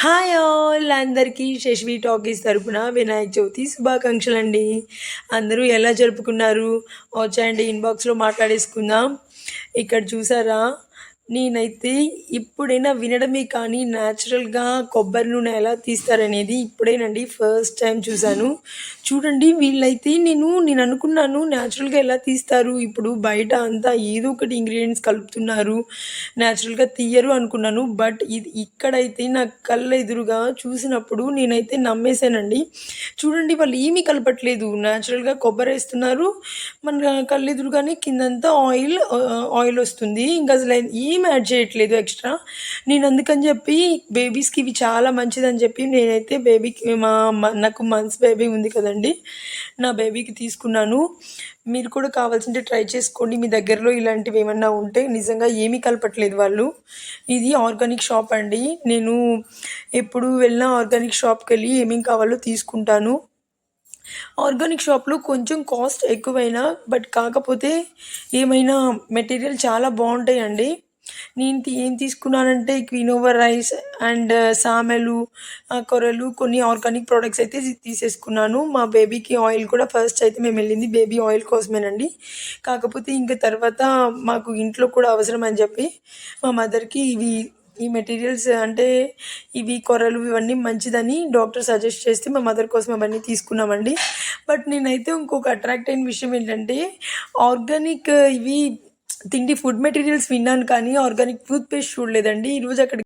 Hi all అందరికీ శశివి talkies తరపున వినాయక చవితి శుభాకాంక్షలండి. అందరూ ఎలా జరుపుకున్నారు? వచ్చేయండి ఇన్బాక్స్లో మాట్లాడేసుకుందాం. ఇక్కడ చూసారా, నేనైతే ఇప్పుడైనా వినడమే కానీ న్యాచురల్గా కొబ్బరి నూనె ఎలా తీస్తారనేది ఇప్పుడేనండి ఫస్ట్ టైం చూశాను. చూడండి, వీళ్ళైతే నేను అనుకున్నాను న్యాచురల్గా ఎలా తీస్తారు, ఇప్పుడు బయట అంతా ఏదో ఒకటి ఇంగ్రీడియంట్స్ కలుపుతున్నారు, న్యాచురల్గా తీయరు అనుకున్నాను. బట్ ఇది ఇక్కడైతే నా కళ్ళ ఎదురుగా చూసినప్పుడు నేనైతే నమ్మేశానండి. చూడండి, వాళ్ళు ఏమీ కలపట్లేదు, న్యాచురల్గా కొబ్బరి వేస్తున్నారు, మన కళ్ళెదురుగానే కిందంతా ఆయిల్ వస్తుంది. ఇంకా అసలు ఏం యాడ్ చేయట్లేదు ఎక్స్ట్రా. నేను అందుకని చెప్పి బేబీస్కి ఇవి చాలా మంచిదని చెప్పి నేనైతే బేబీకి నాకు మంత్స్ బేబీ ఉంది కదండి, నా బేబీకి తీసుకున్నాను. మీరు కూడా కావాల్సింటే ట్రై చేసుకోండి, మీ దగ్గరలో ఇలాంటివి ఏమన్నా ఉంటే. నిజంగా ఏమీ కలపట్లేదు వాళ్ళు. ఇది ఆర్గానిక్ షాప్ అండి. నేను ఎప్పుడు వెళ్ళినా ఆర్గానిక్ షాప్కి వెళ్ళి ఏమేమి కావాలో తీసుకుంటాను. ఆర్గానిక్ షాప్లో కొంచెం కాస్ట్ ఎక్కువైనా బట్ కాకపోతే ఏమైనా మెటీరియల్ చాలా బాగుంటాయండి. నేను ఏం తీసుకున్నానంటే క్వినోవా రైస్ అండ్ సామెలు, కొర్రలు, కొన్ని ఆర్గానిక్ ప్రోడక్ట్స్ అయితే తీసేసుకున్నాను. మా బేబీకి ఆయిల్ కూడా ఫస్ట్ అయితే మేము వెళ్ళింది బేబీ ఆయిల్ కోసమేనండి. కాకపోతే ఇంకా తర్వాత మాకు ఇంట్లో కూడా అవసరం అని చెప్పి మా మదర్కి ఈ మెటీరియల్స్ అంటే ఇవి కొర్రలు ఇవన్నీ మంచిదని డాక్టర్ సజెస్ట్ చేస్తే మా మదర్ కోసం అవన్నీ తీసుకున్నామండి. బట్ నేనైతే ఇంకొక అట్రాక్ట్ అయిన విషయం ఏంటంటే, ఆర్గానిక్ ఇవి ఫుడ్ మెటీరియల్స్ విన్నాను కానీ ఆర్గానిక్ టూత్ పేస్ట్ చూడలేదండి. ఈరోజు అక్కడ